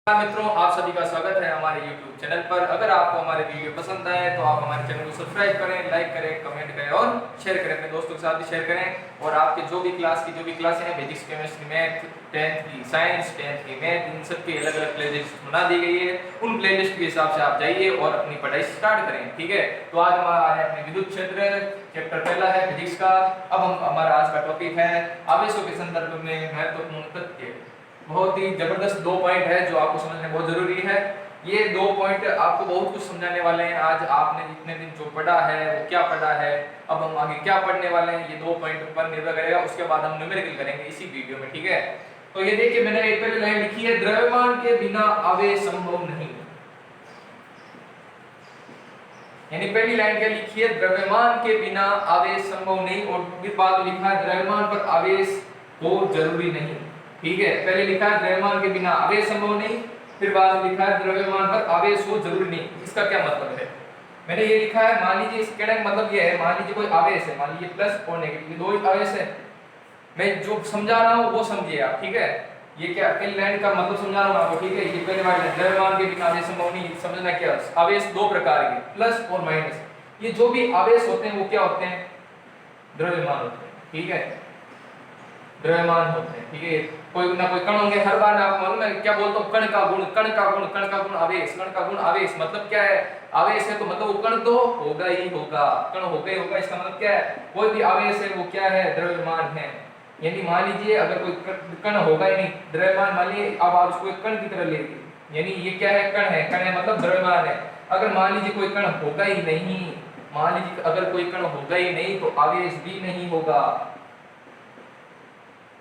मित्रों, आप सभी का स्वागत है हमारे YouTube चैनल पर। अगर आपको हमारे वीडियो पसंद आए तो आप हमारे चैनल को सब्सक्राइब करें, लाइक करें, कमेंट करें और शेयर करें, अपने दोस्तों के साथ भी शेयर करें। और आपके जो भी क्लासें हैं, फिजिक्स, केमिस्ट्री, मैथ, 10th की साइंस, 10th की मैथ, इन सब की अलग अलग प्लेलिस्ट बना दी गई है। उन प्लेलिस्ट के हिसाब से आप जाइए और अपनी पढ़ाई स्टार्ट करें, ठीक है। तो आज हमारा है अपने विद्युत क्षेत्र, चैप्टर पहला है फिजिक्स का। अब हमारा आज का टॉपिक है आवेशों के संदर्भ में महत्वपूर्ण तथ्य। बहुत ही जबरदस्त दो पॉइंट है जो आपको समझने बहुत जरूरी है। ये दो पॉइंट आपको बहुत कुछ समझाने वाले हैं। आज आपने इतने दिन जो पढ़ा है वो क्या पढ़ा है, अब हम आगे क्या पढ़ने वाले हैं, ये दो पॉइंट पर निर्भर करेगा। उसके बाद हम न्यूमेरिकल करेंगे इसी वीडियो में, ठीक है। तो ये देखिए, मैंने एक पहले लाइन लिखी है, द्रव्यमान के बिना आवेश संभव नहीं। यानी पहली लाइन क्या लिखी है, द्रव्यमान के बिना आवेश संभव नहीं। और फिर बाद लिखा है द्रव्यमान पर आवेश हो जरूरी नहीं, ठीक है। पहले लिखा है द्रव्यमान के बिना आवेश संभव नहीं, फिर बाद में लिखा है द्रव्यमान पर आवेश हो जरूरी नहीं। इसका क्या मतलब है? मैंने ये लिखा है, मान लीजिए इस कहने का मतलब ये है, मान लीजिए कोई आवेश है, मान लीजिए प्लस और नेगेटिव, ये दो ही आवेश है। मैं जो समझा रहा हूँ वो समझिए आप, ठीक है। ये क्या पहली लाइन का मतलब समझा रहा हूँ आपको, ठीक है। ये पहले वाली द्रव्यमान के बिना आवेश संभव नहीं, समझना क्या, आवेश दो प्रकार के, प्लस और माइनस। ये जो भी आवेश होते हैं वो क्या होते हैं, द्रव्यमान होते हैं, ठीक है। द्रव्यमान होते हैं, ठीक है। कोई ना कोई कण होंगे। हर बार आपको मालूम है क्या बोलता हूँ, कण का गुण, कण का गुण, कण का गुण आवेश, कण का गुण आवेश। मतलब क्या है, आवेश है तो मतलब वो कण तो होगा ही होगा, कण होगा ही होगा। इसका मतलब क्या है, कोई भी आवेश है वो क्या है, द्रव्यमान है। यानी मान लीजिए अगर कोई कण होगा ही नहीं, द्रव्यमान, मान लीजिए अब आप उसको एक कण की तरह लेंगे, यानी ये क्या है, कण है, कण है मतलब द्रव्यमान है। अगर मान लीजिए कोई कण होगा ही नहीं, मान लीजिए अगर कोई कण होगा ही नहीं तो आवेश भी नहीं होगा,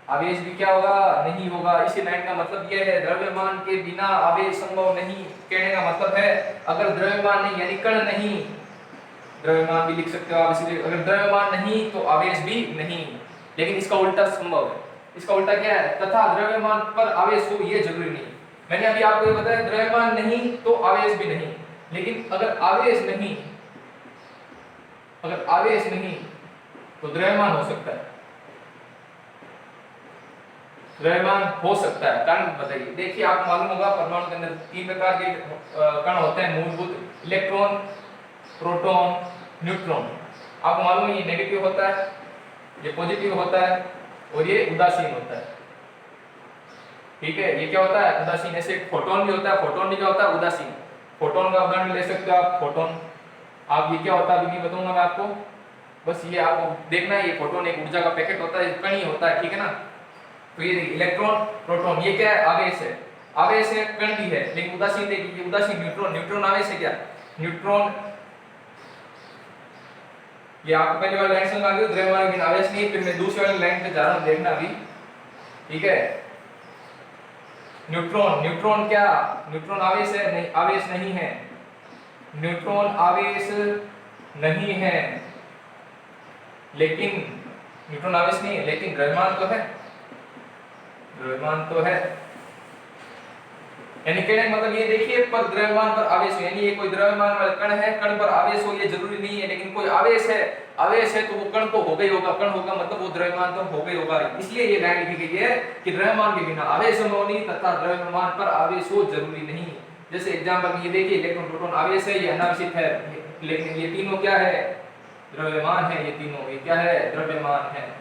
आवेश भी क्या होगा, नहीं होगा। इसी लाइन का मतलब यह है, द्रव्यमान के बिना आवेश संभव नहीं। कहने का मतलब है, अगर द्रव्यमान नहीं यानी कण नहीं, द्रव्यमान भी लिख सकते हो आप, इसलिए अगर द्रव्यमान नहीं तो आवेश भी नहीं। लेकिन इसका उल्टा संभव है। इसका उल्टा क्या है, तथा द्रव्यमान पर आवेश हो ये जरूरी नहीं। मैंने अभी आपको ये बताया, द्रव्यमान नहीं तो आवेश भी नहीं। लेकिन अगर आवेश नहीं, अगर आवेश नहीं तो द्रव्यमान हो सकता है, द्रव्यमान हो सकता है। कारण बताइए, देखिए आपको मालूम होगा परमाणु के अंदर तीन प्रकार के कण होते हैं मूलभूत, इलेक्ट्रॉन, प्रोटॉन, न्यूट्रॉन। आपको मालूम है ये नेगेटिव होता है, ये पॉजिटिव होता है और ये उदासीन होता है, ठीक है। ये क्या होता है, उदासीन। ऐसे फोटोन भी होता है, फोटोन भी क्या होता है, उदासीन। फोटोन का उदाहरण ले सकते हो आप, फोटोन। आप ये क्या होता है अभी नहीं बताऊंगा मैं आपको, बस ये आपको देखना है। ये फोटोन एक ऊर्जा का पैकेट होता है, कण ही होता है, ठीक है ना। तो ये इलेक्ट्रॉन, प्रोटॉन, ये क्या है, आवेश है, आवेश है, कण भी है। लेकिन उदासीन देखिए, ये उदासीन न्यूट्रॉन, न्यूट्रॉन आवेश है क्या, न्यूट्रॉन। ये आपको पहली वाली लाइन समझ आ गई, द्रव्यमान बिना आवेश नहीं। फिर मैं दूसरी वाली लाइन पे जा रहा हूं, देखना अभी, ठीक है। न्यूट्रॉन, न्यूट्रॉन क्या, न्यूट्रॉन आवेश है, नहीं आवेश नहीं है, न्यूट्रॉन आवेश नहीं है। लेकिन न्यूट्रॉन आवेश नहीं है, लेकिन द्रव्यमान तो है, द्रव्यमान तो है। यानी कहने का मतलब ये देखिए, पर द्रव्यमान पर आवेश हो, यानी ये कोई द्रव्यमान वाला कण है, कण पर आवेश हो ये जरूरी नहीं है। लेकिन कोई आवेश है, आवेश है तो वो कण तो होगा ही होगा, कण होगा मतलब वो द्रव्यमान तो होगा ही होगा। इसलिए ये लाइन लिखी गई है कि द्रव्यमान के बिना आवेश संभव नहीं तथा द्रव्यमान पर आवेश हो जरूरी नहीं। जैसे एग्जांपल ये देखिए, इलेक्ट्रॉन, प्रोटॉन आवेश है, ये अनावेशित है, लेकिन ये तीनों क्या है, द्रव्यमान है। ये तीनों ये क्या है, द्रव्यमान है।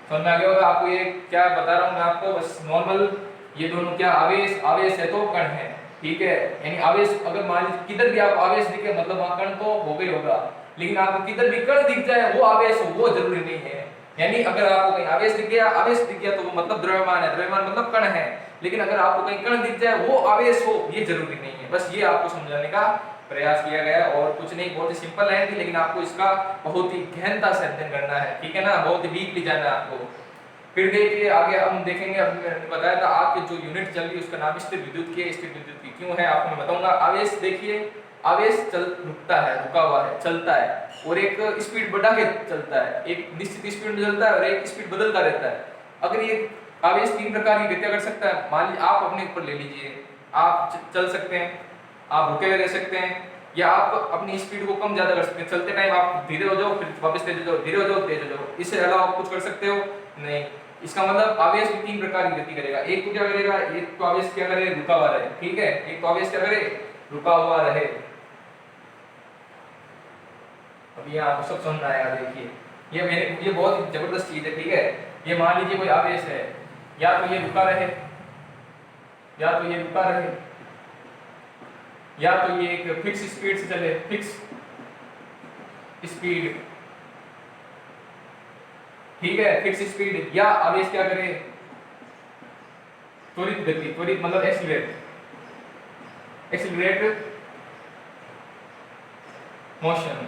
समझ में आ गया होगा आपको ये क्या बता रहा हूं मैं आपको, बस नॉर्मल। ये दोनों क्या, आवेश, आवेश है तो कण है, ठीक है। यानी आवेश अगर मान लीजिए किधर भी आप आवेश दिखे मतलब वहां कण तो होगा ही होगा। लेकिन आपको किधर भी कण दिख जाए वो आवेश हो वो जरूरी नहीं है। यानी अगर आपको कहीं आवेश दिख गया, आवेश दिख गया तो वो मतलब द्रव्यमान है, द्रव्यमान मतलब कण है। लेकिन अगर आपको कहीं कण दिख जाए वो आवेश हो ये जरूरी नहीं है। बस ये आपको समझाने का प्रयास किया गया और कुछ नहीं। बहुत ही सिंपल लाइन थी, लेकिन आपको इसका बहुत ही गहनता से अध्ययन करना है, ठीक है ना, बहुत ही डीपली जाना है आपको। फिर देखिए आगे हम देखेंगे, अभी मैंने बताया था आपके जो यूनिट चल रही है उसका नाम स्थिर विद्युत की है। स्थिर विद्युत की क्यों है आपको मैं बताऊंगा। आवेश देखिए, आवेश रुकता है, रुका हुआ है, चलता है, और एक स्पीड बढ़ा के चलता है, एक निश्चित स्पीड में चलता है और एक स्पीड बदलता रहता है। अगर ये आवेश तीन प्रकार की गतियां कर सकता है, मान लीजिए आप अपने ऊपर ले लीजिए, आप चल सकते हैं, आप रुके हुए रह सकते हैं, या आप अपनी स्पीड को कम ज्यादा कर सकते हैं। चलते टाइम आप धीरे हो जाओ, फिर वापस तेज हो जाओ, धीरे हो जाओ, तेज हो जाओ। इससे अलावा आप कुछ कर सकते हो नहीं। इसका मतलब आवेश भी तीन प्रकार की गति करेगा। एक तो क्या करेगा, एक तो आवेश क्या करे, रुका हुआ रहे, ठीक है, एक तो आवेश क्या करे, रुका हुआ रहे। अब ये आपको सब समझ में आएगा। देखिए ये बहुत जबरदस्त चीज है, ठीक है। ये मान लीजिए कोई आवेश है, या तो ये रुका रहे, या तो ये रुका रहे, या तो ये एक फिक्स स्पीड से चले, फिक्स स्पीड, ठीक है, फिक्स स्पीड, या आवेश क्या करे, त्वरित गति, त्वरित मतलब एक्सीलरेट, एक्सीलरेट मोशन,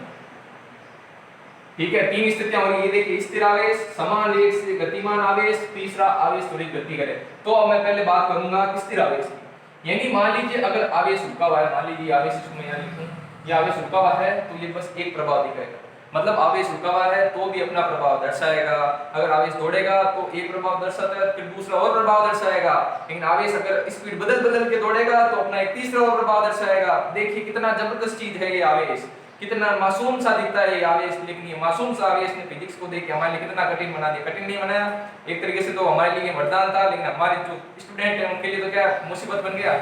ठीक है। तीन स्थितियां हो रही है, ये देखिए, स्थिर आवेश, समान वेग से गतिमान आवेश, तीसरा आवेश त्वरित गति करे। तो अब मैं पहले बात करूंगा कि स्थिर आवेश की। यानी मान लीजिए अगर आवेश रुका हुआ है, मान लीजिए आवेश, इसको मैं यहां लिखूं, ये आवेश रुका हुआ है, तो ये बस एक प्रभाव दिखाएगा, मतलब आवेश रुका हुआ है तो भी अपना प्रभाव दर्शाएगा। अगर आवेश दौड़ेगा तो एक प्रभाव दर्शाता है, फिर दूसरा और प्रभाव दर्शाएगा। लेकिन आवेश अगर स्पीड बदल बदल के दौड़ेगा तो अपना एक तीसरा और प्रभाव दर्शाएगा। देखिए कितना जबरदस्त चीज है ये आवेश, कितना मासूम सा दिखता है ये आवेश, लेकिन ये मासूम सा आवेश ने फिजिक्स को देख के हमारे लिए कितना कठिन बना दिया। कठिन नहीं बनाया, एक तरीके से तो हमारे लिए वरदान था, लेकिन हमारे जो स्टूडेंट हैं उनके लिए तो क्या मुसीबत बन गया।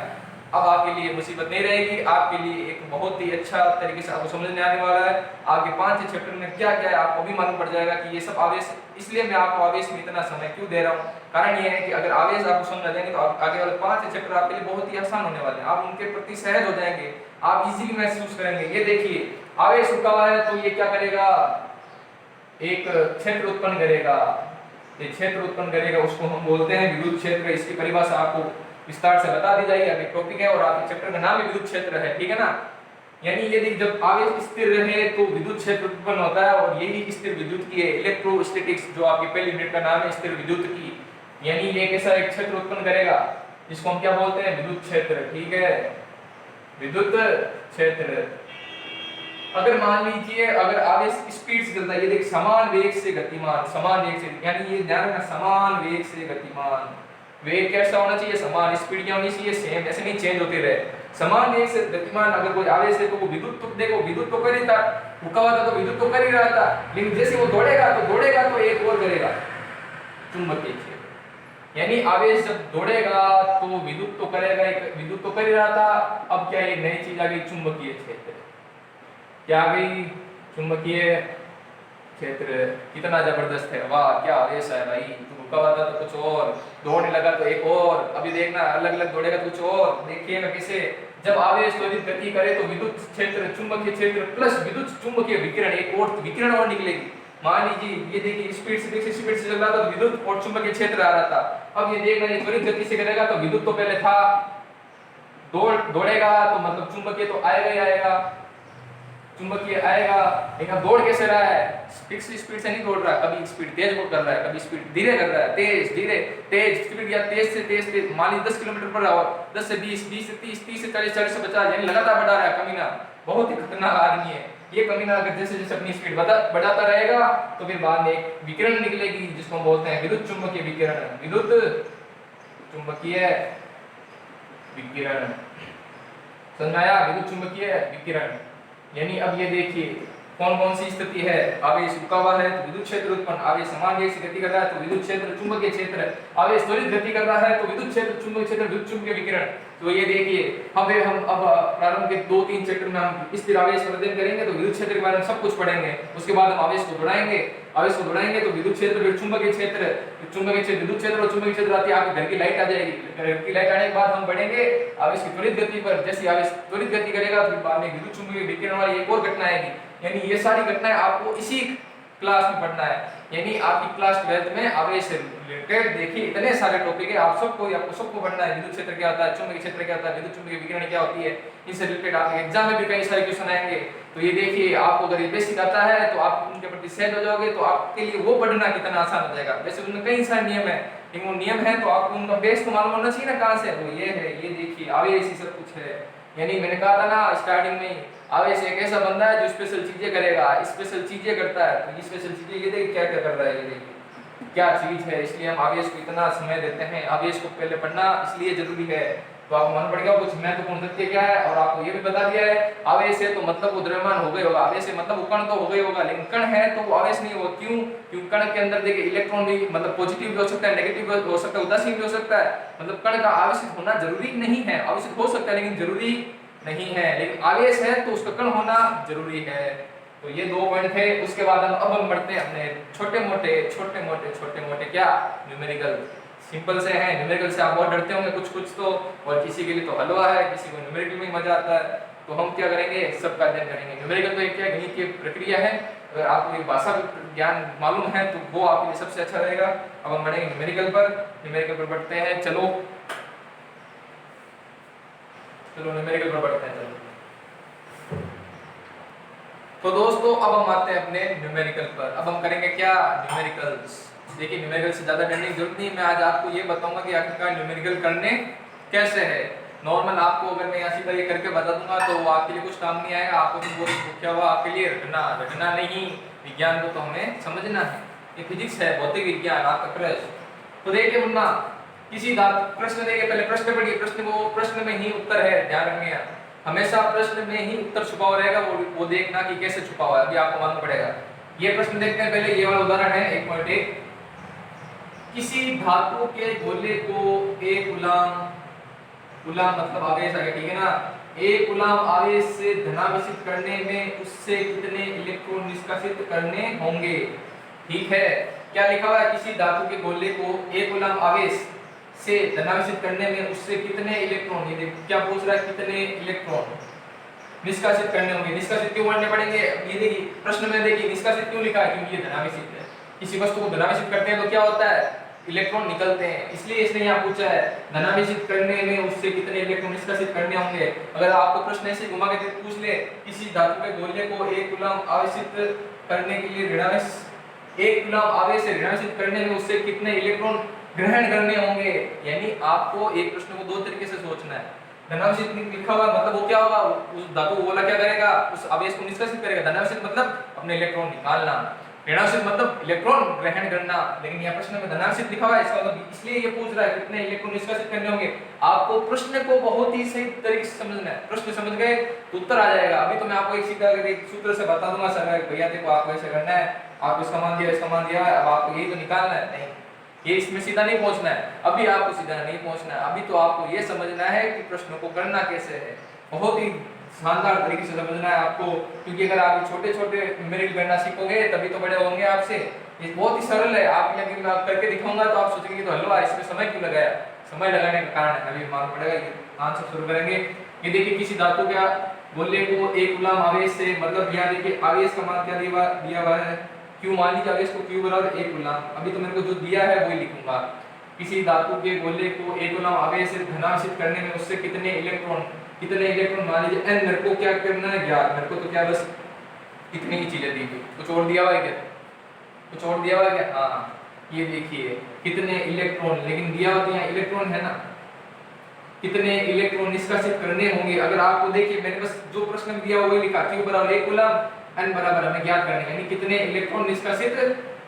अब आपके लिए मुसीबत नहीं रहेगी, आपके लिए एक बहुत ही अच्छा तरीके से आपको समझ में आने वाला है। आपके 5 चैप्टर में क्या क्या है आपको भी मालूम पड़ जाएगा कि ये सब आवेश। इसलिए मैं आपको आवेश में इतना समय क्यों दे रहा हूँ, कारण ये है कि अगर आवेश आपको समझ आ जाएंगे तो आगे वाले 5 चैप्टर आपके लिए बहुत ही आसान होने वाले हैं। आप उनके प्रति सहज हो जाएंगे, आप इजीली महसूस करेंगे। ये देखिए आवेश रुका हुआ है तो ये क्या करेगा, एक क्षेत्र उत्पन्न करेगा। ये क्षेत्र उत्पन्न करेगा, उसको हम बोलते हैं विद्युत क्षेत्र। इसकी परिभाषा आपको विस्तार से बता दी जाएगी, अभी टॉपिक है और आपके चैप्टर का नाम है विद्युत क्षेत्र है, ठीक है ना। यानी यदि जब आवेश स्थिर रहे तो विद्युत क्षेत्र उत्पन्न होता है, और यही स्थिर विद्युत की है इलेक्ट्रोस्टैटिक्स, जो आपकी पहली यूनिट का नाम है स्थिर विद्युत की। यानी ये कैसा एक क्षेत्र उत्पन्न करेगा जिसको हम क्या बोलते हैं, विद्युत क्षेत्र, ठीक है, विद्युत क्षेत्र। अगर मान लीजिए अगर आवेश स्पीड से चलता है, ये देख समान वेग से गतिमान, समान वेग से, यानी ये ध्यान रखना समान वेग से गतिमान। वेग कैसा होना चाहिए, समान, स्पीड क्या होनी चाहिए, सेम, ऐसे नहीं चेंज होते रहे। समान वेग से गतिमान अगर कोई आवेश है तो वो विद्युत तो देखो, विद्युत तो कर ही था, रुका हुआ था तो विद्युत तो कर ही रहा था, लेकिन जैसे वो दौड़ेगा तो एक और करेगा, चुंबकीय क्षेत्र। यानी आवेश जब दौड़ेगा तो विद्युत तो करेगा, विद्युत तो कर ही रहा था, अब क्या एक नई चीज आ गई, चुंबकीय क्षेत्र। क्या आ गई, चुंबकीय क्षेत्र। कितना जबरदस्त है, वाह क्या आवेश है भाई। तो रुका हुआ था तो कुछ और, दौड़ने लगा तो एक और, अभी देखना अलग अलग दौड़ेगा तो कुछ और। देखिएगा कैसे जब आवेश त्वरित गति करे तो विद्युत क्षेत्र, चुंबकीय क्षेत्र प्लस विद्युत चुंबकीय विकिरण, एक और विकिरण और निकलेगी। मान लीजिए ये देखिए स्पीड से चल रहा था तो विद्युत और चुंबकीय क्षेत्र आ रहा था। अब ये देखना ये त्वरित गति से करेगा तो विद्युत तो पहले था, दौड़ेगा तो मतलब चुंबकीय तो आएगा ही आएगा, चुंबकीय आएगा। लेकिन दौड़ कैसे रहा है, फिक्स स्पीड से नहीं दौड़ रहा, कभी स्पीड तेज कर रहा है, कभी स्पीड धीरे कर रहा है, तेज धीरे तेज स्पीड, या तेज से तेज मान लीजिए 10 किलोमीटर पर आवर, 10 से 20, 20 से 30, 30 से 40, 40 से 50, यानी लगातार बढ़ा रहा है कमीना। बहुत ही खतरनाक आदमी है ये कमीना। अगर जैसे जैसे अपनी स्पीड बढ़ाता रहेगा तो फिर बाद में एक विकिरण निकलेगी जिसको बोलते हैं विद्युत चुंबकीय विकिरण, विद्युत चुंबकीय विकिरण। समझ में आया, विद्युत चुंबकीय विकिरण। यानी अब ये देखिए कौन कौन सी स्थिति है, आवेश रुका हुआ है तो विद्युत क्षेत्र उत्पन्न, आवेश समान वेग से गति कर रहा है तो विद्युत क्षेत्र चुंबकीय क्षेत्र, आवेश त्वरित गति कर रहा है तो विद्युत क्षेत्र चुंबकीय क्षेत्र, विद्युत चुंबकीय विकिरण। तो ये देखिए हम अब प्रारंभ के 2-3 चैप्टर में हम स्थिर आवेश पर अध्ययन करेंगे तो विद्युत क्षेत्र के बारे में सब कुछ पढ़ेंगे। उसके बाद हम आवेश को दौड़ाएंगे, आवेश को दौड़ाएंगे तो विद्युत क्षेत्र, फिर चुंबकीय क्षेत्र, चुंबकीय क्षेत्र, विद्युत क्षेत्र और चुंबकीय क्षेत्र आती है, आपके घर की लाइट आ जाएगी। घर की लाइट आने के बाद हम बढ़ेंगे आवेश की त्वरित गति पर। जैसे आवेश त्वरित गति करेगा तो बाद में विद्युत चुंबकीय विकिरण वाली एक और घटना आएगी। यानी ये सारी घटनाएं आपको इसी क्लास में पढ़ना है। यानी आपकी क्लास 12th में आवेश से रिलेटेड देखिए इतने सारे टॉपिक है, आपको सबको पढ़ना है। विद्युत क्षेत्र क्या होता है, चुंबकीय क्षेत्र क्या होता है, विद्युत चुंबकीय विकिरण क्या होती है, इनसे रिलेटेड आपके एग्जाम में भी कई सारे क्वेश्चन आएंगे। तो ये देखिए आपको अगर ये बेसिक आता है तो आप उनके प्रति सहज हो जाओगे, तो आपके लिए वो पढ़ना कितना आसान हो जाएगा। वैसे उनमें कई सारे नियम है, लेकिन वो नियम है तो आपको उनका बेस तो मालूम होना चाहिए ना, कहाँ से वो ये है। ये देखिए आवेश ही सब कुछ है। यानी मैंने कहा था ना स्टार्टिंग में, आवेश एक ऐसा बंदा है जो स्पेशल चीजें करेगा, स्पेशल चीजें करता है। तो ये स्पेशल चीजें ये देखिए क्या क्या कर रहा है, ये देखिए क्या चीज है, इसलिए हम आवेश को इतना समय देते हैं। आवेश को पहले पढ़ना इसलिए जरूरी है। तो आपको मालूम पड़ गया कुछ महत्वपूर्ण तथ्य क्या है, और आपको ये भी बता दिया है आवेश है तो मतलब वो द्रव्यमान हो गए होगा, आवेश है मतलब वो कण तो हो गई होगा, लेकिन कण है तो वो आवेश नहीं होगा। क्यों? क्योंकि कण के अंदर देखिए इलेक्ट्रॉन भी मतलब पॉजिटिव भी हो सकता है, नेगेटिव भी हो सकता है, उदासीन भी हो सकता है। मतलब कण का आवेशित होना जरूरी नहीं है, आवेशित हो सकता है लेकिन जरूरी नहीं है। लेकिन आवेश है तो उसका कण होना जरूरी है। तो ये 2 पॉइंट थे। उसके बाद हम बढ़ते हैं अपने छोटे मोटे क्या न्यूमेरिकल। सिंपल से हैं, न्यूमेरिकल से आप बहुत डरते होंगे कुछ तो, और किसी के लिए तो हलवा है, किसी को न्यूमेरिकल में मजा आता है। तो हम क्या करेंगे, सबका अध्ययन करेंगे। न्यूमेरिकल तो एक क्या गणित की प्रक्रिया है, अगर आपको ये भाषा ज्ञान मालूम है तो वो आपके लिए सबसे अच्छा रहेगा। अब हम बढ़ेंगे न्यूमेरिकल पर बढ़ते हैं। चलो न्यूमेरिकल पर बढ़ते हैं। चलो तो दोस्तों अब हम आते हैं अपने न्यूमेरिकल पर। अब हम करेंगे क्या, न्यूमेरिकल्स। देखिए न्यूमेरिकल से ज्यादा डरने की जरूरत नहीं है, मैं आज आपको ये बताऊंगा कि आखिरकार न्यूमेरिकल करने कैसे है। नॉर्मल आपको अगर मैं यहाँ सीधा ये करके बता दूंगा तो वो आपके लिए कुछ काम नहीं आएगा। आपको तो बहुत क्या हुआ आपके लिए, रटना नहीं। विज्ञान को तो हमें समझना है, ये फिजिक्स है, भौतिक विज्ञान आपका प्रश्न। तो देखिए मुन्ना, किसी प्रश्न देखिए, पहले प्रश्न पढ़िए, प्रश्न में ही उत्तर है, ध्यान रखिए। हमेशा प्रश्न में ही उत्तर छुपा हुआ रहेगा, वो देखना कि कैसे छुपा हुआ है, अभी आपको मालूम पड़ेगा। ये प्रश्न देखते हैं पहले, ये वाला उदाहरण है 1.1। किसी धातु के गोले को एक गुलाम मतलब आवेश आ गया, ठीक है ना। एक गुलाम आवेश से धनावेशित करने में उससे कितने इलेक्ट्रॉन निष्कासित करने होंगे, ठीक है। क्या लिखा हुआ है, किसी धातु के गोले को एक गुलाम आवेश से धनावेशित करने में उससे कितने इलेक्ट्रॉन, ये क्या पूछ रहा है, कितने इलेक्ट्रॉन निष्कासित करने होंगे। निष्कासित क्यों करने पड़ेंगे, ये देखिए प्रश्न में देखिए निष्कासित क्यों लिखा है, क्योंकि ये धनावेशित है। किसी वस्तु को धनावेशित करते हैं तो क्या होता है, इलेक्ट्रॉन निकलते हैं, इसलिए इसने यहाँ पूछा है धनावेशित करने में उससे कितने इलेक्ट्रॉन निष्कासित करने होंगे। अगर आपको प्रश्न ऐसे घुमा के पूछ ले, किसी धातु के गोले को एक गुलाम आवेशित करने के लिए एक गुलाम आवेश से ऋणावेशित करने में उससे कितने इलेक्ट्रॉन ग्रहण करने होंगे, यानी आपको एक प्रश्न को 2 तरीके से सोचना है। धनावेशित लिखा हुआ मतलब वो क्या होगा, उस धातु गोला क्या करेगा, उस आवेश को निष्कासित करेगा। धनावेशित मतलब अपने इलेक्ट्रॉन निकालना, ऋणावेशित मतलब इलेक्ट्रॉन ग्रहण करना। लेकिन यहाँ प्रश्न में धनावेशित लिखा हुआ है, इसका मतलब इसलिए ये पूछ रहा है कितने इलेक्ट्रॉन निष्कासित करने होंगे। आपको प्रश्न को बहुत ही सही तरीके से समझना है, प्रश्न समझ गए तो उत्तर आ जाएगा। अभी तो मैं आपको एक सीधा एक सूत्र से बता दूंगा, सर भैया देखो आपको ऐसे करना है, आपको इसका मान दिया है, अब आपको यही तो निकालना है, नहीं ये इसमें सीधा नहीं पहुंचना है, अभी आपको सीधा नहीं पहुंचना है। अभी तो आपको ये समझना है कि प्रश्न को करना कैसे है, बहुत ही शानदार तरीके से समझना है आपको। क्योंकि अगर आप छोटे न्यूमेरिकल गणना सीखोगे तभी तो बड़े होंगे आपसे। ये बहुत ही सरल है, आप यदि मैं करके दिखाऊंगा तो आप सोचेंगे तो हलवा, इसमें समय क्यों लगाया, समय लगाने का कारण है, अभी मालूम पड़ेगा। ये आंसर शुरू करेंगे। ये देखिए किसी धातु का गोले को एक गुलाम आवेश से, मतलब यहाँ देखिए आवेश का मान क्या दिया हुआ है, क्यू मान लीजिए आवेश को क्यू बराबर एक गुलाम, अभी तो मेरे को जो दिया है वही लिखूंगा। किसी धातु के गोले को एक गुलाम आवेश से धनावेशित करने में उससे कितने इलेक्ट्रॉन मान लीजिए n, मेरे को क्या करना है ज्ञात, मेरे को तो क्या बस इतनी ही चीजें दी गई, कुछ और दिया हुआ है क्या, कुछ और दिया हुआ है क्या, हाँ ये देखिए कितने इलेक्ट्रॉन, लेकिन दिया हुआ यहाँ इलेक्ट्रॉन है ना, कितने इलेक्ट्रॉन निष्कासित करने होंगे। अगर आपको देखिए मैंने बस जो प्रश्न दिया हुआ लिखा, क्यू बराबर एक गुलाम, n बराबर हमें ज्ञात करना है, यानी कितने इलेक्ट्रॉन निष्कासित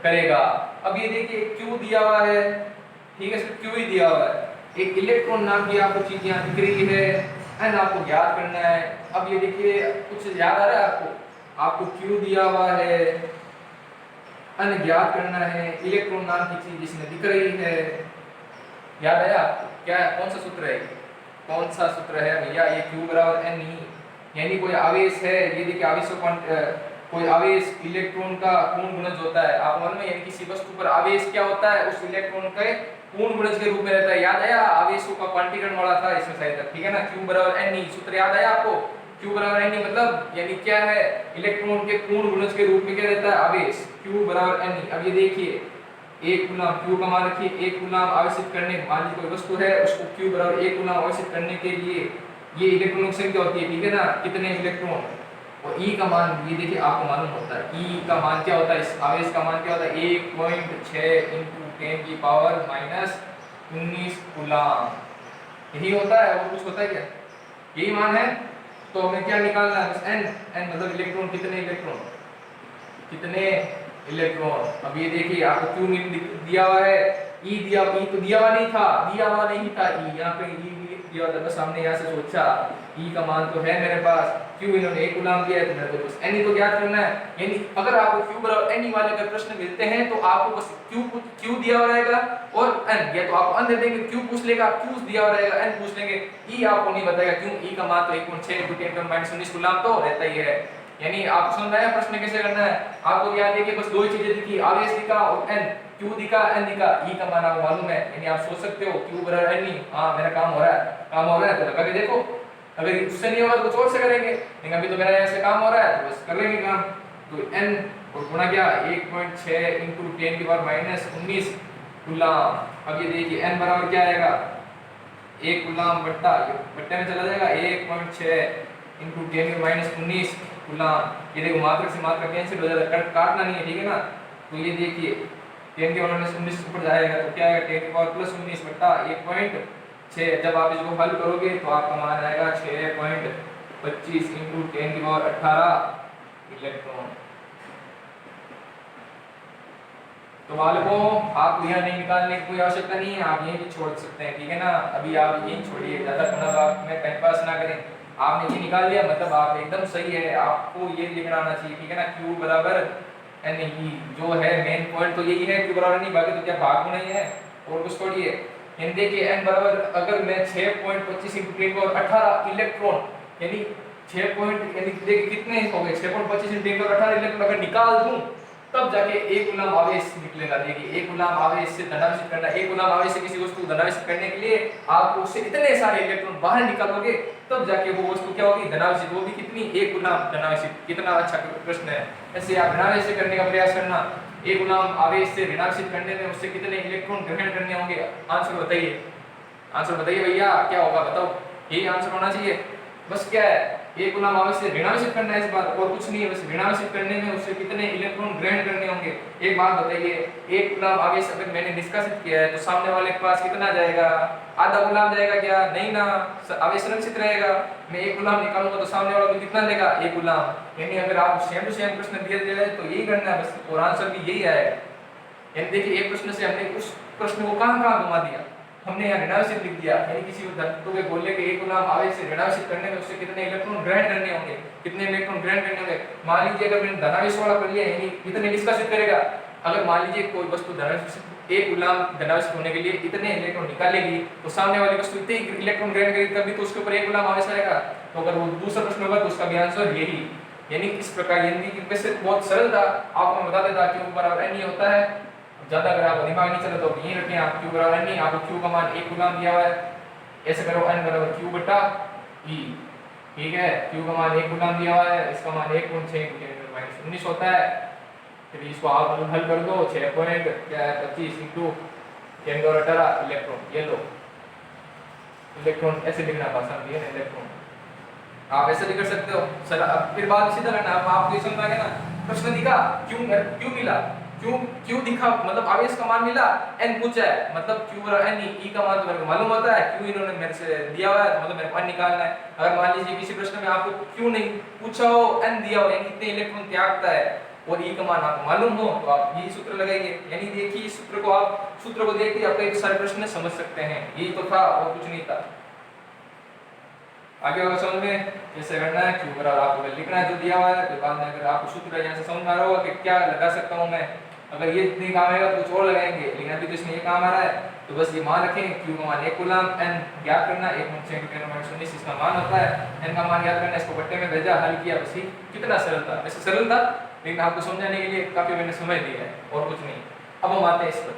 करेगा। अब ये देखिए क्यू दिया हुआ है, ठीक है, सिर्फ क्यू ही दिया हुआ है, एक इलेक्ट्रॉन नाम की आपको चीज यहाँ दिख रही है, n आपको ज्ञात करना है। अब ये देखिए कुछ याद आ रहा है आपको क्यू दिया हुआ है, n ज्ञात करना है, इलेक्ट्रॉन नाम की चीज इसमें दिख रही है, याद आया आपको, क्या कौन सा सूत्र है, कौन सा सूत्र है भैया, ये क्यू बराबर n ही, यानी कोई आवेश है, ये देखिए आवेश कोई आवेश इलेक्ट्रॉन का पूर्ण गुणज होता है, आप मालूम है, यानी किसी वस्तु पर आवेश क्या होता है, उस इलेक्ट्रॉन के पूर्ण गुणज के रूप में रहता है। याद आया आवेशों का क्वांटीकरण वाला था इसमें शायद, ठीक है ना, क्यू बराबर n ही, सूत्र याद आया आपको, क्यू बराबर n ही मतलब यानी क्या है, इलेक्ट्रॉन के पूर्ण गुणज के रूप में क्या रहता है आवेश, क्यू बराबर n ही। अब ये देखिए एक गुलाम, क्यू का मान रखिए, एक गुलाम आवेशित करने, मान लीजिए कोई वस्तु है उसको क्यू बराबर एक गुलाम आवेशित करने के लिए ये इलेक्ट्रॉनों की संख्या होती है, ठीक है ना, कितने इलेक्ट्रॉन, और ई का मान ये देखिए आपको मालूम होता है, ई का मान क्या होता है, इस आवेश का मान क्या होता है 1.6 × 10 की पावर -19 कूलम, यही होता है, और कुछ होता है क्या, यही मान है। तो हमें क्या निकालना है, n मतलब इलेक्ट्रॉन, कितने इलेक्ट्रॉन। अब ये देखिए आपको क्यू दिया हुआ है, ई दिया, ई तो दिया हुआ नहीं था, ई यहाँ पे ई दिया हुआ था, बस हमने यहाँ से सोचा ई का मान तो है मेरे पास, क्यू इन्होंने 1 कूलम दिया है तो मेरे को बस एन को ज्ञात करना है। यानी अगर आपको क्यू बराबर एन वाले अगर प्रश्न मिलते हैं तो आपको बस क्यू दिया हुआ रहेगा और एन, या तो आप एन दे देंगे, क्यू पूछ लेगा, क्यू दिया हुआ रहेगा, एन पूछ लेंगे, ई आपको नहीं बताएगा क्यों, ई का मान तो 1.6 × 10⁻19 कूलम तो रहता ही है। यानी आप समझ रहे हैं प्रश्न कैसे करना है। आपको याद है कि बस दो ही चीजें दिखी, आवेश दिखा और एन, क्यू दिखा एन दिखा, ई का मान आपको मालूम है। यानी आप सोच सकते हो क्यू बराबर एन, नहीं हां मेरा काम हो रहा है तो लगा के देखो, अगर उससे नहीं होगा तो कुछ और से करेंगे, लेकिन अभी तो मेरा ऐसे काम हो रहा है तो बस कर लेंगे काम। तो एन और गुणा क्या 1.6 × 10⁻19 कूलम। अब ये देखिए एन बराबर क्या आएगा, 1 कूलम बट्टा, ये बट्टे में चला जाएगा 1.6 × 10⁻19 कूलम। ये देखो मात्रक से मात्रक कैंसिल हो जाएगा, काटना नहीं है, ठीक है ना। तो ये देखिए 10⁻19 ऊपर जाएगा तो क्या आएगा 10⁻+19 बट्टा 1.6। जब आप इसको हल करोगे तो आपका मान आएगा 6.25 × 10⁻18 इलेक्ट्रॉन। तो बालकों आपको यहाँ नहीं निकालने की कोई आवश्यकता नहीं है, आप यहीं भी छोड़ सकते हैं, ठीक है ना। अभी आप यहीं छोड़िए, ज्यादा मतलब में टाइम पास ना करें। आपने ये निकाल लिया मतलब आप एकदम सही है, आपको ये लिखना आना चाहिए, ठीक है ना। क्यू बराबर एन ई, जो है मेन पॉइंट तो यही है, क्यू बराबर नहीं, बाकी तो क्या भाग होना ही है और कुछ थोड़ी है। यानी देखिए एन बराबर अगर मैं 6.25 × 10⁻18 इलेक्ट्रॉन, यानी 6 पॉइंट यानी देखिए कितने हो गए 6.25 × 10⁻18 इलेक्ट्रॉन अगर निकाल दूं तब जाके 1 कूलम आवेश निकलेगा। देखिए 1 कूलम आवेश से धनावेशित करना, 1 कूलम आवेश से किसी वस्तु को धनावेशित करने के लिए आपको उससे इतने सारे इलेक्ट्रॉन बाहर निकालोगे तब जाके वो वस्तु क्या होगी धनावेशित, वो भी कितनी 1 कूलम धनावेशित। कितना अच्छा प्रश्न है। ऐसे आप धनावेशित करने का प्रयास करना, 1 कूलम आवेश से ऋणावेशित करने में उससे कितने इलेक्ट्रॉन ग्रहण करने होंगे। आंसर बताइए, आंसर बताइए भैया क्या होगा, बताओ, यही आंसर होना चाहिए। बस क्या है 1 कूलम आवेश से ऋणावेशित करना है, इस बात और कुछ नहीं है, बस ऋणावेशित करने में उससे कितने इलेक्ट्रॉन ग्रहण करने होंगे। एक बात बताइए 1 कूलम आवेश अगर मैंने निष्कासित किया है तो सामने वाले के पास कितना जाएगा, आधा कूलम जाएगा क्या, नहीं ना, आवेश संरक्षित रहेगा। मैं 1 कूलम निकालूंगा तो सामने वाला को कितना लेगा 1 कूलम। यानी अगर आप सेम टू सेम प्रश्न दिया जाए तो यही करना है बस, और आंसर भी यही आएगा। यानी देखिए एक प्रश्न से हमने उस प्रश्न को कहां-कहां घुमा दिया, हमने यहाँ ऋणावेशित लिख दिया, यानी किसी धातु के गोले के 1 कूलम आवेश से ऋणावेशित करने में उससे कितने इलेक्ट्रॉन ग्रहण करने होंगे, कितने इलेक्ट्रॉन ग्रहण करने होंगे। मान लीजिए अगर मैंने धनावेश वाला कर लिया यानी कितने निष्कासित करेगा। अगर मान लीजिए कोई वस्तु धनावेशित 1 कूलम धनावेशित होने के लिए इतने इलेक्ट्रॉन निकालेगी तो सामने वाली वस्तु इतने इलेक्ट्रॉन ग्रहण करेगी तभी तो उसके ऊपर 1 कूलम आवेश आएगा। तो अगर वो दूसरा प्रश्न होगा तो उसका भी आंसर यही। यानी इस प्रकार, यानी कि वैसे बहुत सरल था, आपको मैं बता देता क्यू बराबर एन होता है। ज्यादा अगर आपको दिमाग नहीं चला तो यहीं रखें आप, क्यू बराबर नहीं, आपको क्यू का मान 1 कूलम दिया हुआ है, ऐसे करो एन बराबर क्यू बटा ई, ठीक है। क्यू का मान 1 कूलम दिया हुआ है, इसका मान 1.6 × 10⁻19 होता है। फिर इसको आप हल कर दो 6.25 × 10⁻18 इलेक्ट्रॉन, ये लो इलेक्ट्रॉन, ऐसे लिखना आसान है इलेक्ट्रॉन, आप ऐसे भी कर सकते हो सर। अब फिर बात सीधा करना, अब आपको ये समझ आ गया ना, प्रश्न दिखा क्यों मिला, क्यों दिखा मतलब आवेश का मान मिला, एन पूछा है मतलब क्यू बराबर एन, ई का मान तो मेरे को मालूम होता है, क्यू इन्होंने मेरे से दिया हुआ है तो मतलब मेरे को एन निकालना है। अगर मान लीजिए किसी प्रश्न में आपको क्यू नहीं पूछा हो, एन दिया हो, यानी कितने इलेक्ट्रॉन त्यागता है और ई का मान आपको मालूम हो तो आप यही सूत्र लगाइए। यानी देखिए इस सूत्र को आप सूत्र को देखते आप कई सारे प्रश्न समझ सकते हैं, यही तो था और कुछ नहीं था। आगे होगा समझ में कैसे करना है, क्यू बराबर आपको लिखना है जो दिया हुआ है, तो बाद में अगर आपको सूत्र यहाँ से समझ में आ रहा होगा कि क्या लगा सकता हूँ मैं, अगर ये नहीं काम आएगा तो कुछ और लगाएंगे, लेकिन अभी तो इसमें ये काम आ रहा है तो बस ये मान रखें। क्यू का मान 1 कूलम, एन ज्ञात करना 1.6 × 10⁻19 इसका मान होता है, एन का मान ज्ञात करना, इसको बट्टे में भेजा, हल किया, बस ही कितना सरल था। वैसे सरल था लेकिन आपको समझाने के लिए काफी मैंने समय दिया है और कुछ नहीं। अब हम आते हैं इस पर,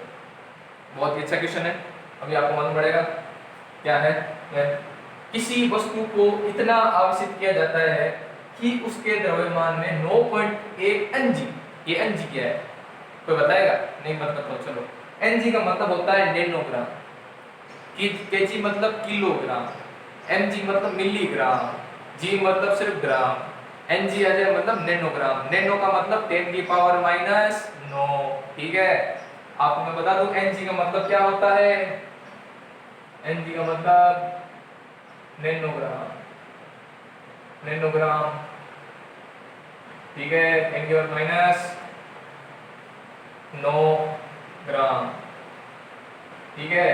बहुत ही अच्छा क्वेश्चन है, अभी आपको मालूम पड़ेगा क्या है। किसी वस्तु को इतना आवेशित किया जाता है कि उसके द्रव्यमान में 9.1 Ng, ये Ng क्या है कोई बताएगा, नहीं मतलब तो चलो, Ng का मतलब होता है नैनोग्राम, kg मतलब किलोग्राम, mg मतलब मिलीग्राम, g मतलब सिर्फ ग्राम, Ng आ जाए मतलब नैनोग्राम, नैनो का मतलब 10⁻⁹, ठीक है। आपको मैं बता दूं Ng का मतलब क्या होता है, Ng का मतलब नैनोग्राम, नैनोग्राम, ठीक है, 10⁻⁷ 9 ग्राम। ठीक है,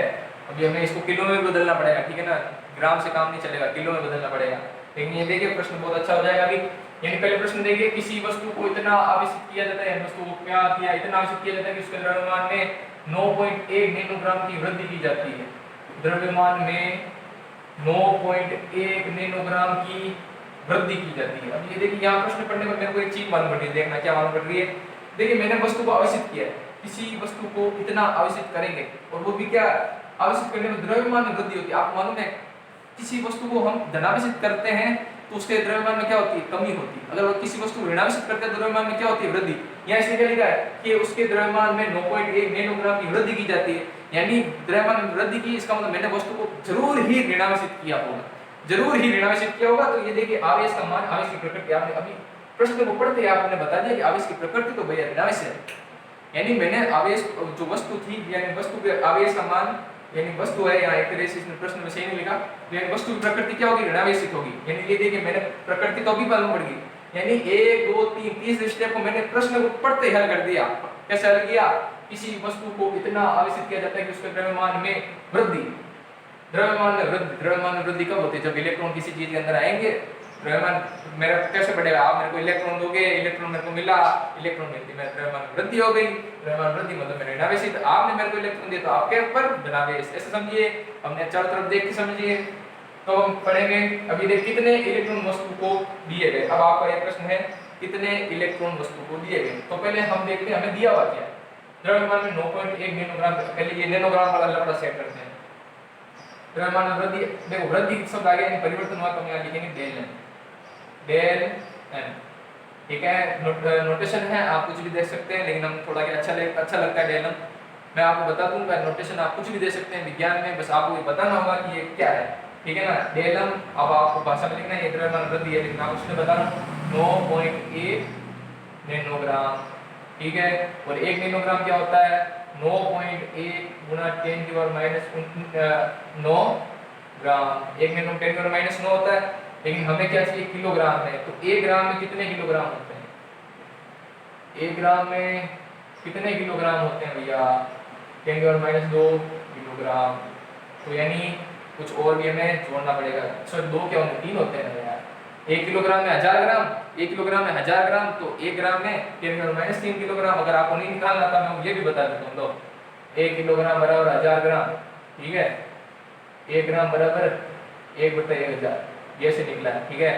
अभी हमें इसको किलो में बदलना पड़ेगा, ठीक है ना, ग्राम से काम नहीं चलेगा, किलो में बदलना पड़ेगा। लेकिन ये देखिए प्रश्न बहुत अच्छा हो जाएगा अभी। यानी पहले प्रश्न देखिए, किसी वस्तु को इतना आवेशित किया जाता है, वस्तु को क्या किया, इतना आवेशित किया जाता है कि उसके द्रव्यमान में 9.1 नैनोग्राम की वृद्धि की जाती है। द्रव्यमान में 9.1 नैनोग्राम की वृद्धि की जाती है। अब ये देखिए यहाँ प्रश्न पढ़ने पर मेरे को एक चीज मालूम पड़ रही है, देखना क्या मालूम पड़ रही है। देखिए मैंने वस्तु को आवेशित किया है, किसी वस्तु को इतना आवेशित करेंगे और वो भी क्या आवेशित करने में द्रव्यमान में वृद्धि होती है। आपको मालूम है किसी वस्तु को हम धनावेशित करते हैं तो उसके द्रव्यमान में क्या होती है, कमी होती है। अगर किसी वस्तु को ऋणावेशित करते हैं तो द्रव्यमान में क्या होती है, वृद्धि। यहाँ इसलिए क्या लिखा है कि उसके द्रव्यमान में 9.1 नैनोग्राम की वृद्धि की जाती है, यानी द्रव्यमान में वृद्धि की, इसका मतलब मैंने वस्तु को जरूर ही ऋणावेशित किया होगा, जरूर ही ऋणावेशित किया होगा। तो ये देखिए आवेश का मान, आवेश की प्रकृति आपने अभी प्रश्न को पढ़ते ही आपने बता दिया कि आवेश की प्रकृति तो भैया ऋणावेश है। यानी मैंने आवेश जो वस्तु थी, यानी वस्तु के आवेश का मान, यानी वस्तु है यहाँ एक तरह से इसने प्रश्न में सही नहीं लिखा, यानी वस्तु की प्रकृति क्या होगी, ऋणावेशित होगी। यानी ये देखिए मैंने प्रकृति तो अभी मालूम पड़ गई, यानी 1 2 3 तीसरे स्टेप को मैंने प्रश्न को पढ़ते हल कर दिया। कैसे हल किया, किसी वस्तु को इतना आवेशित किया जाता है कि उसके द्रव्यमान में वृद्धि, द्रव्यमान में वृद्धि, द्रव्यमान में वृद्धि कब होती है, जब इलेक्ट्रॉन किसी चीज के अंदर आएंगे। द्रव्यमान मेरा कैसे बढ़ेगा, आप मेरे को इलेक्ट्रॉन दोगे, इलेक्ट्रॉन मेरे को मिला, इलेक्ट्रॉन मिलती मेरे द्रव्यमान में वृद्धि हो गई, द्रव्यमान वृद्धि मतलब मेरे ऋणावेशित, आपने मेरे को इलेक्ट्रॉन दिया तो आपके ऊपर धनावेश, ऐसे समझिए। हमने चारों तरफ देख के समझिए। तो हम पढ़ेंगे अभी देख कितने इलेक्ट्रॉन वस्तु को दिए गए। अब आपका एक प्रश्न है कितने इलेक्ट्रॉन वस्तु को दिए गए, तो पहले हम देखते हैं हमें दिया हुआ क्या है। द्रव्यमान में 9.1 नैनोग्राम, पहले ये नैनोग्राम वाला लफड़ा सेट करते हैं। द्रव्यमान में वृद्धि, देखो वृद्धि शब्द आगे यानी परिवर्तन हुआ तो हम यहाँ लिखेंगे डेल एन, डेल एन। ठीक है, नोटेशन है, आप कुछ भी दे सकते हैं, लेकिन हम थोड़ा क्या अच्छा लगता है डेल एन। मैं आपको बता दूंगा नोटेशन आप कुछ भी दे सकते हैं विज्ञान में, बस आपको ये बताना होगा कि ये क्या है। ठीक है ना, डेल एन। अब आपको भाषा में लिखना है, ये द्रव्यमान वृद्धि है, लेकिन आप उसमें बता रहा हूँ 9.1 नैनोग्राम। ठीक है, और 1 नैनोग्राम क्या होता है, 9.1 गुना 10 की पावर माइनस 9 ग्राम। 1 नैनोग्राम 10 की पावर माइनस 9 होता है, लेकिन हमें क्या चाहिए, किलोग्राम में। तो 1 ग्राम में कितने किलोग्राम होते हैं, 1 ग्राम में कितने किलोग्राम होते हैं भैया, 10 की पावर माइनस 2 किलोग्राम। तो यानी कुछ और भी हमें जोड़ना पड़ेगा। सर 2 क्या होते हैं, 3 होते हैं यार। 1 किलोग्राम में 1000 ग्राम, 1 किलोग्राम में 1000 ग्राम, तो 1 ग्राम में 10 की पावर माइनस 3 किलोग्राम। अगर आपको नहीं निकालना था मैं ये भी बता देता हूँ, लो 1 किलोग्राम बराबर 1000 ग्राम। ठीक है, 1 ग्राम बराबर 1/1000, ये से निकला है। ठीक है,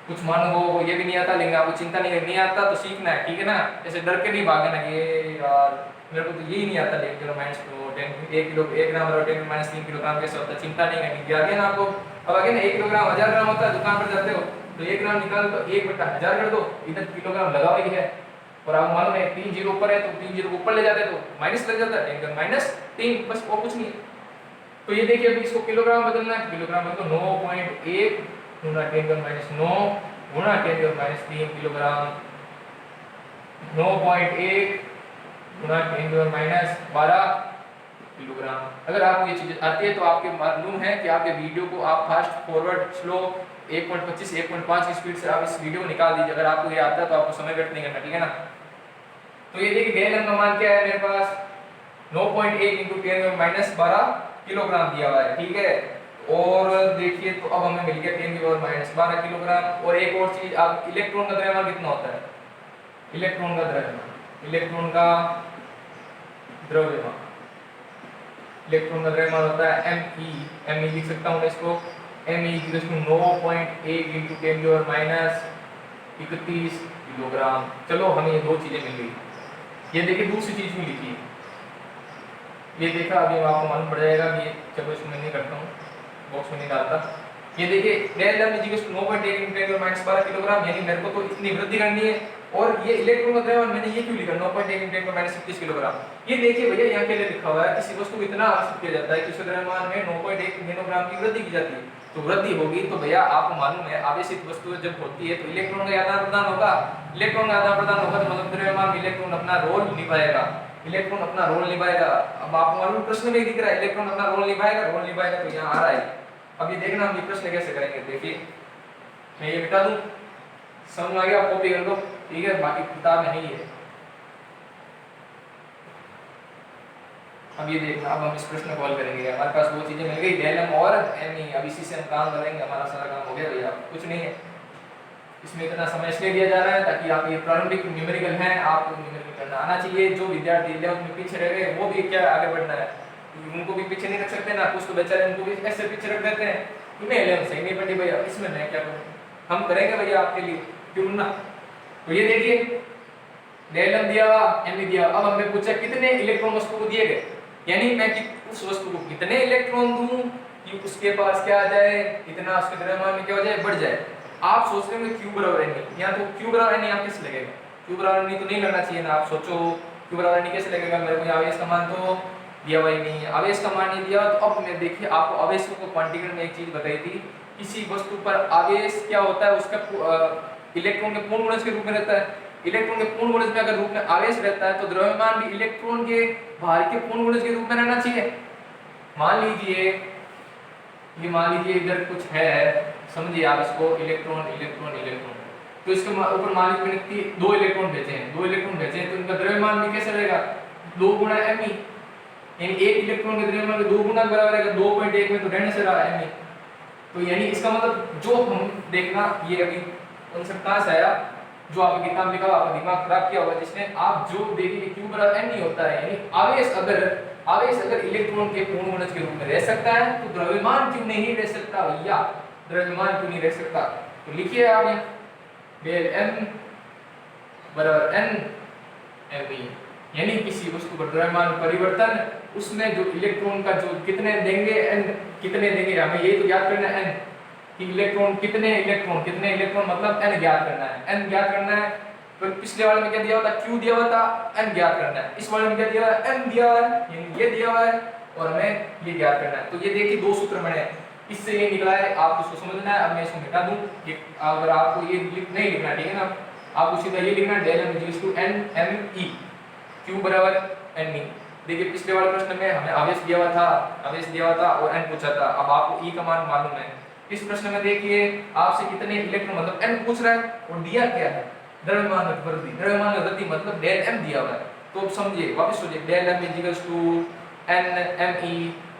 कुछ मानो वो ये भी नहीं आता, लेकिन आपको चिंता नहीं आता तो सीखना है। ठीक है ना, ऐसे डर के नहीं भागना कि यार मेरे को तो यही नहीं आता, लेकिन किलो माइनस 1 ग्राम बराबर 10 माइनस 3 किलोग्राम कैसे होता है, चिंता नहीं करनी। आगे ना आपको अब आगे ना 1 किलोग्राम 1000 ग्राम होता है, दुकान पर जाते हो तो 1 ग्राम निकालो तो 1/1000 कर दो, इधर किलोग्राम लगा हुआ है और आपको मालूम है 3 जीरो ऊपर है तो 3 जीरो ऊपर ले जाते तो माइनस लग जाता है, 10 माइनस 3, बस और कुछ नहीं। तो ये देखिए अभी इसको किलोग्राम बदलना है, किलोग्राम में तो 9.1 गुना 10 की पावर माइनस 9 गुना 10 की पावर माइनस 3 किलोग्राम, 9.1 गुना 10 की पावर माइनस 12 किलोग्राम। अगर आपको ये चीज आती है तो आपके मालूम है कि आपके वीडियो को आप फास्ट फॉरवर्ड स्लो 1.25 1.5 की स्पीड से आप इस वीडियो को निकाल दीजिए। अगर आपको ये आता है तो आपको समय व्यर्थ नहीं करना। ठीक है ना, तो ये देखिए डेल एन का मान क्या है मेरे पास, 9.1 × 10 की पावर माइनस 12 किलोग्राम दिया हुआ है। ठीक है, और देखिए तो अब हमें मिल गया 10 की पावर माइनस 12 किलोग्राम। और एक और चीज, आप इलेक्ट्रॉन का द्रव्यमान कितना होता है, इलेक्ट्रॉन का द्रव्यमान, इलेक्ट्रॉन का द्रव्यमान, इलेक्ट्रॉन का द्रव्यमान होता है me लिख सकता हूं मैं इसको, me 9.1 × 10 की पावर माइनस 31 किलोग्राम। चलो हमें ये दो चीजें मिल गई। ये देखिए दूसरी चीज भी लिखी, ये देखा अभी आपको मालूम पड़ जाएगा कि चलो इसको मैं नहीं करता हूँ, बॉक्स में नहीं डालता। ये देखिए डेल एम इज 9.1 × 10 की पावर माइनस 12 किलोग्राम, यानी मेरे को तो इतनी वृद्धि करनी है। और ये इलेक्ट्रॉन का द्रव्यमान मैंने ये क्यों लिखा 9.1 × 10 की पावर माइनस 31 किलोग्राम। ये देखिए भैया यहाँ के लिए लिखा हुआ है किसी वस्तु को इतना आवेशित किया जाता है कि उसके द्रव्यमान में 9.1 नैनोग्राम की वृद्धि की जाती है। तो वृद्धि होगी तो भैया आपको मालूम है आवेशित वस्तु जब होती है तो इलेक्ट्रॉन का आदान प्रदान होगा, इलेक्ट्रॉन का आदान प्रदान होगा तो मतलब द्रव्यमान में इलेक्ट्रॉन अपना रोल निभाएगा, इलेक्ट्रॉन अपना रोल निभाएगा। अब आपको मालूम प्रश्न में दिख रहा है इलेक्ट्रॉन अपना रोल निभाएगा तो यहाँ आ रहा है। अब ये देखना हम ये प्रश्न कैसे करेंगे। देखिए मैं ये मिटा दूं, समझ में आ गया, कॉपी कर लो। ठीक है, बाकी किताब में नहीं है। अब ये देखना, अब हम इस प्रश्न को हल करेंगे। हमारे पास वो चीजें मिल गई, डेल एम और एम ई। अब इसी से हम काम करेंगे, हमारा सारा काम हो गया भैया, कुछ नहीं है इसमें। इतना समय इसलिए दिया जा रहा है ताकि आप ये प्रारंभिक न्यूमेरिकल हैं, आपको न्यूमेरिकल करना आना चाहिए। जो विद्यार्थी लेवल में पीछे रह गए वो भी क्या आगे बढ़ना है, उनको भी पीछे नहीं रख सकते ना, कुछ तो बेचारे उनको भी ऐसे पीछे रख देते हैं। इन्हें लेवल सही नहीं पड़ी भैया, इसमें मैं क्या करूँ, हम करेंगे भैया आपके लिए, क्यों ना। तो ये देखिए डेल एम दिया, एम दिया। अब हमने पूछा कितने इलेक्ट्रॉन वस्तु को दिए गए, यानी मैं कि उस वस्तु को कितने इलेक्ट्रॉन दूं कि उसके पास क्या आ जाए, इतना उसके द्रव्यमान में क्या हो जाए, बढ़ जाए। आप सोच रहे होंगे क्यू बराबर एन, यहाँ तो क्यू बराबर एन यहाँ किस लगेगा, क्यू बराबर एन तो नहीं लगना चाहिए ना। आप सोचो क्यू बराबर एन कैसे लगेगा, मेरे को आवेश का मान तो दिया हुआ ही नहीं है, आवेश का मान नहीं दिया। तो अब मैं देखिए आपको आवेशों को क्वांटिकल में एक चीज बताई थी, किसी वस्तु पर आवेश क्या होता है, उसका इलेक्ट्रॉन के पूर्ण गुणज के रूप में रहता है। इलेक्ट्रॉन के पूर्ण गुणज में अगर रूप में आवेश रहता है तो द्रव्यमान भी इलेक्ट्रॉन के भार के पूर्ण गुणज के रूप में रहना चाहिए। मान लीजिए ये, मान लीजिए इधर कुछ है, समझिए आप इसको, इलेक्ट्रॉन इलेक्ट्रॉन इलेक्ट्रॉन, तो इसके ऊपर मान लीजिए मैंने 2 इलेक्ट्रॉन भेजे हैं, 2 इलेक्ट्रॉन भेजे हैं, तो इनका द्रव्यमान भी कैसे रहेगा, 2 गुना एम ई, यानी एक इलेक्ट्रॉन के द्रव्यमान के 2 गुना के बराबर रहेगा। 2.1 में तो रहने से रहा एम ई, तो यानी इसका मतलब जो हम देखना, ये अभी कॉन्सेप्ट कहां से आया, जो आपकी किताब लिखा आपका दिमाग खराब किया होगा जिसने, आप जो देखिए क्यू बराबर एन नहीं होता है, यानी आवेश अगर इलेक्ट्रॉन के पूर्ण गुणज के रूप में रह सकता है तो द्रव्यमान क्यों नहीं रह सकता भैया, द्रव्यमान क्यों नहीं रह सकता। तो लिखिए आप यहाँ डेल एम बराबर एन एम ई, यानी किसी वस्तु का द्रव्यमान परिवर्तन, उसमें जो इलेक्ट्रॉन का जो कितने देंगे, एन कितने देंगे, हमें ये तो ज्ञात करना है एन कि इलेक्ट्रॉन कितने इलेक्ट्रॉन मतलब एन ज्ञात करना है, एन ज्ञात करना है। तो पिछले वाले में क्या दिया हुआ था, क्यू दिया हुआ था, एन ज्ञात करना है। इस वाले में क्या दिया हुआ है, एन दिया हुआ है, यानी ये दिया हुआ है और हमें ये ज्ञात करना है। तो ये देखिए 2 सूत्र बने, इससे ये निकला है, आपको इसको समझना है। अब मैं इसको मिटा दूं, अगर आपको ये नहीं लिखना, ठीक है ना, आपको सीधा ये लिखना del M equals to N M E, Q बराबर एन ई। देखिए पिछले वाले प्रश्न में हमें आवेश दिया हुआ था और एन पूछा था, अब आपको ई का मान मालूम है। इस प्रश्न में देखिए आपसे कितने इलेक्ट्रॉन मतलब एन पूछ रहा है और दिया क्या है, द्रव्यमान में वृद्धि मतलब डेल एम दिया हुआ है। तो अब समझिए, वापस सोचिए, del M equals to N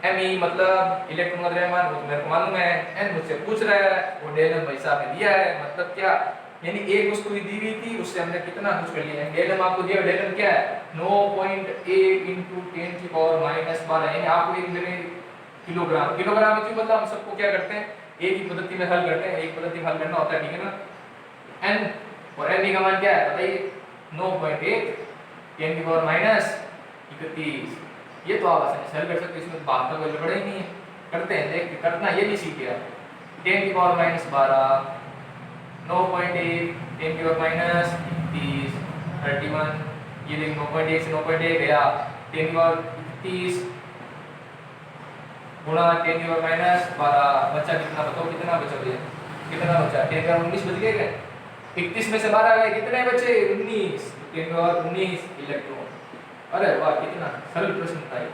M E मतलब इलेक्ट्रॉन का द्रव्यमान, वो मेरे को मालूम है, एन मुझसे पूछ रहा है और डेल एम पैसा में दिया है, मतलब क्या, यानी एक वस्तु दी हुई थी उससे हमने कितना कुछ कर लिया है। डेल एम आपको दिया, डेल एम क्या है 9.8 × 10⁻⁻⁻, यानी आपको एक मेरे किलोग्राम में क्यों, मतलब हम सबको क्या करते हैं, एक ही पद्धति में हल करते हैं, एक पद्धति में हल करना होता है, ठीक है ना। n और n का मान क्या है बताइए, 9.1 10⁻31। ये तो आप आसानी से हल कर सकते हैं, इसमें बात का कोई लफड़ा ही नहीं है। करते हैं, देख करना ये भी सीख गया। 10⁻12 9.1 10⁻31 31, ये देख 9.1 से 9.1 गया, 10⁻31 गुणा 10⁻12 बचा कितना, बताओ कितना बचा भैया, कितना बचा, 10⁻19 बच गए क्या, 31 में से 12 गए, कितने बचे 19, 10⁻19 इलेक्ट्रॉन। अरे वाह, कितना सरल प्रश्न था ये।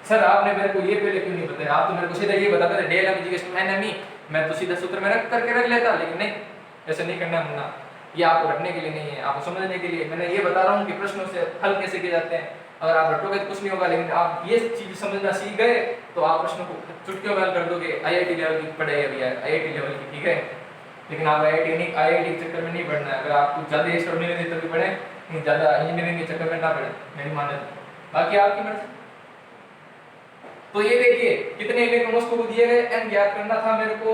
सर आपने मेरे को ये पहले क्यों नहीं बताया, आप तो मेरे को सीधा ये बताते थे del M equals to N M E, मैं तो सीधा सूत्र में रख करके रख लेता, लेकिन नहीं, ऐसे नहीं करना मुन्ना, ये आपको रखने के लिए नहीं है, आपको समझने के लिए मैंने ये बता रहा हूँ कि प्रश्नों से हल कैसे किए जाते हैं। अगर आप रटोगे तो कुछ नहीं होगा, लेकिन आप ये चीज समझना सीख गए तो आप प्रश्नों को चुटकियों में हल कर दोगे। आईआईटी लेवल की पढ़ाई अभी है, आईआईटी लेवल की, ठीक है, लेकिन आप आईआईटी के चक्कर में नहीं पढ़ना है। अगर आपको ज्यादा एक्स्ट्राऑर्डिनरी तभी पढ़े, नहीं ज्यादा इंजीनियरिंग के चक्कर में ना पढ़े, मेरी मान्यता, बाकी आपकी मर्जी। तो ये देखिए कितने इलेक्ट्रॉन उसको दिए गए, एन ज्ञात करना था मेरे को,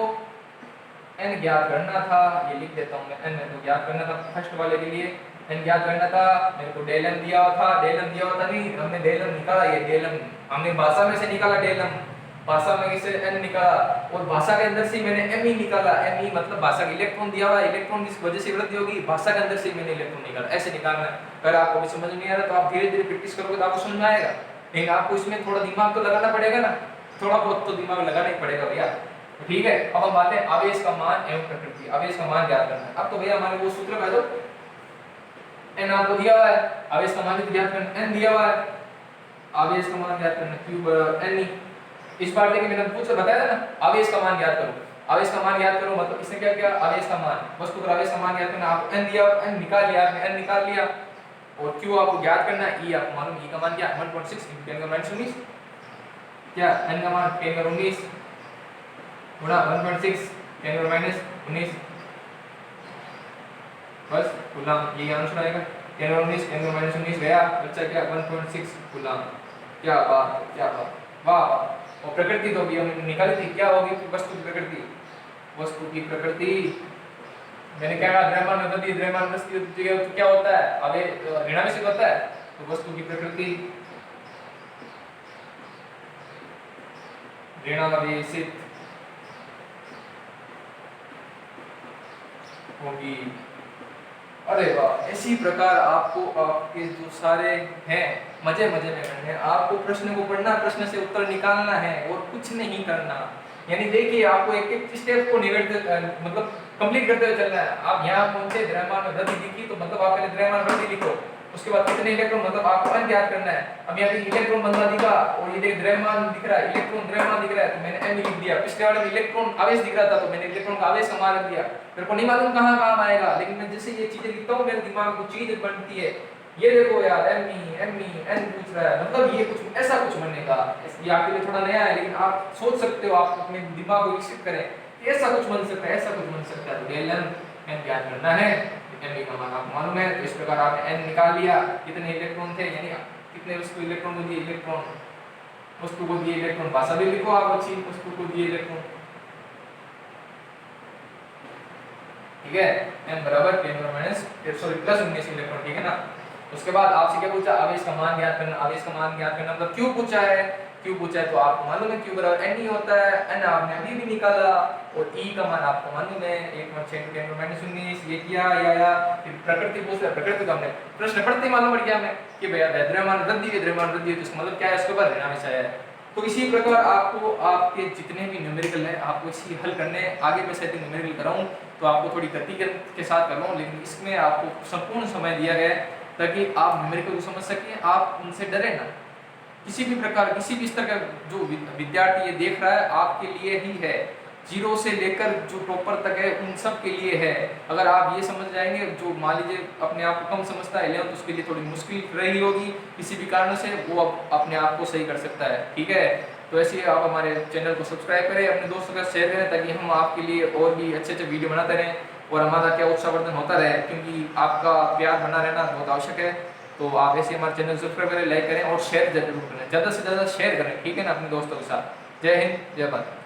एन ज्ञात करना था, ये लिख देता हूं मैं, एन मेरे को ज्ञात करना था फर्स्ट वाले के लिए, एन ज्ञात करना था मेरे को, डेल एम दिया हुआ था, डेल एम दिया हुआ था नहीं, हमने डेल एम निकाला, ये डेल एम हमने भाषा में से निकाला, डेल एम भाषा में से एन निकाला और भाषा के अंदर से मैंने एम ई निकाला, एम ई मतलब भाषा का इलेक्ट्रॉन दिया हुआ, इलेक्ट्रॉन किस वजह से वृद्धि होगी, भाषा के अंदर से मैंने इलेक्ट्रॉन निकाला, ऐसे निकालना है। अगर आपको भी समझ नहीं आ रहा तो आप धीरे धीरे प्रैक्टिस करोगे तो आपको समझ में आएगा, लेकिन आपको इसमें थोड़ा दिमाग तो लगाना पड़ेगा ना, थोड़ा बहुत तो दिमाग लगाना ही पड़ेगा भैया, ठीक है। अब हम आते हैं आवेश का मान एवं प्रकृति, आवेश का मान ज्ञात करना है। अब तो भैया हमारे वो सूत्र बता दो, एन आपको दिया हुआ है, आवेश का मान ज्ञात करना, एन दिया हुआ है, आवेश का मान ज्ञात करना, क्यू बराबर एन ई। इस बार देखिए मैंने पूछा बताया था ना, आवेश का मान ज्ञात करो, आवेश का मान ज्ञात करो मतलब इसने क्या किया, आवेश का मान, वस्तु पर आवेश का मान ज्ञात करना, आपको एन दिया, एन निकाल लिया आपने, एन निकाल लिया और क्यू आपको ज्ञात करना है, ई आपको मालूम, ई का मान क्या 1.6 × 10⁻19 क्या n का मान 10⁻19 गुणा 1.6 10⁻−19 बस कूलम, ये आंसर आएगा। 10⁻19 10⁻−19 गया, बच्चा क्या 1.6 कूलम। क्या बात है, क्या बात, वाह वाह। और प्रकृति तो भी हमने निकाली थी, क्या होगी वस्तु की प्रकृति? वस्तु की प्रकृति मैंने क्या कहा, द्रव्यमान गति द्रव्यमान वस्तु तो क्या होता है, आवेश ऋणावेशित होता है। तो वस्तु की प्रकृति ऋणावेशित होगी। अरे वाह, इसी प्रकार आपको आपके जो सारे हैं मजे मजे में करने हैं। आपको प्रश्न को पढ़ना, प्रश्न से उत्तर निकालना है और कुछ नहीं करना। यानी देखिए, आपको एक एक स्टेप को मतलब कंप्लीट करते हुए चलना है। आप यहाँ पहुंचे, द्रव्यमान में वृद्धि दिखी तो मतलब आप पहले द्रव्यमान वृद्धि लिखो, उसके बाद कितने इलेक्ट्रॉन, मतलब आपको n ज्ञात करना है। अब यहाँ पे इलेक्ट्रॉन बनना दिखा और ये देखिए द्रव्यमान दिख रहा है, इलेक्ट्रॉन द्रव्यमान दिख रहा है, तो मैंने n लिख दिया। पिछले वाले में इलेक्ट्रॉन आवेश दिख रहा था तो मैंने इलेक्ट्रॉन का आवेश का मान रख दिया। मेरे को नहीं मालूम कहाँ काम आएगा, लेकिन मैं जैसे ये चीजें लिखता हूँ मेरे दिमाग में चीज बनती है। ये देखो यार, n पूछ रहा है, मतलब ये कुछ ऐसा कुछ बनने का। ये आपके लिए थोड़ा नया है, लेकिन आप सोच सकते हो, आप अपने दिमाग को विकसित करें, ऐसा कुछ बन सकता है, ऐसा कुछ बन सकता है। तो डेल n ज्ञात करना है, n का मान आपको मालूम है। तो इस प्रकार आपने n निकाल लिया, कितने इलेक्ट्रॉन थे, यानी कितने वस्तु इलेक्ट्रॉन को दिए, इलेक्ट्रॉन वस्तु को दिए इलेक्ट्रॉन, भाषा भी लिखो आप अच्छी, वस्तु को दिए इलेक्ट्रॉन, ठीक है। n बराबर 10⁻⁻19 इलेक्ट्रॉन, ठीक है ना। उसके बाद आपसे क्या पूछा, आवेश का मान ज्ञात करना। आवेश का मान ज्ञात करना मतलब क्यों पूछा है, क्यों पूछा है तो आपको मालूम है क्यों बराबर n ही होता है। n आपने अभी भी निकाला और e का मान आपको मालूम है 1.6 10⁻19। ये किया या फिर प्रकृति पूछ रहा है, प्रकृति का हमने प्रश्न पढ़ते ही मालूम पड़ गया हमें कि भैया द्रव्यमान वृद्धि है, द्रव्यमान वृद्धि है, तो इसका मतलब क्या है, इसके ऊपर ऋणावेश आया है। तो इसी प्रकार आपको आपके जितने भी न्यूमेरिकल है आपको इसी हल करने। आगे मैं सेटिंग न्यूमेरिकल कराऊं तो आपको थोड़ी गति के साथ कर रहा हूँ, लेकिन इसमें आपको संपूर्ण समय दिया गया है ताकि आप न्यूमेरिकल को समझ सकें, आप उनसे डरे ना। किसी भी प्रकार, किसी भी स्तर का जो विद्यार्थी ये देख रहा है आपके लिए ही है, जीरो से लेकर जो टॉपर तक है उन सब के लिए है। अगर आप ये समझ जाएंगे, जो मान लीजिए अपने आप को कम समझता है 11th, उसके लिए थोड़ी मुश्किल रही होगी किसी भी कारण से, वो अपने आप को सही कर सकता है, ठीक है। तो ऐसे ही आप हमारे चैनल को सब्सक्राइब करें, अपने दोस्तों के साथ शेयर करें, ताकि हम आपके लिए और भी अच्छे अच्छे वीडियो बनाते रहें और हमारा क्या उत्साहवर्धन होता रहे, क्योंकि आपका प्यार बना रहना बहुत आवश्यक है। तो आप ऐसे हमारे चैनल सब्सक्राइब करें, लाइक करें और शेयर जरूर करें, ज़्यादा से ज़्यादा शेयर करें, ठीक है ना, अपने दोस्तों के साथ। जय हिंद, जय भारत।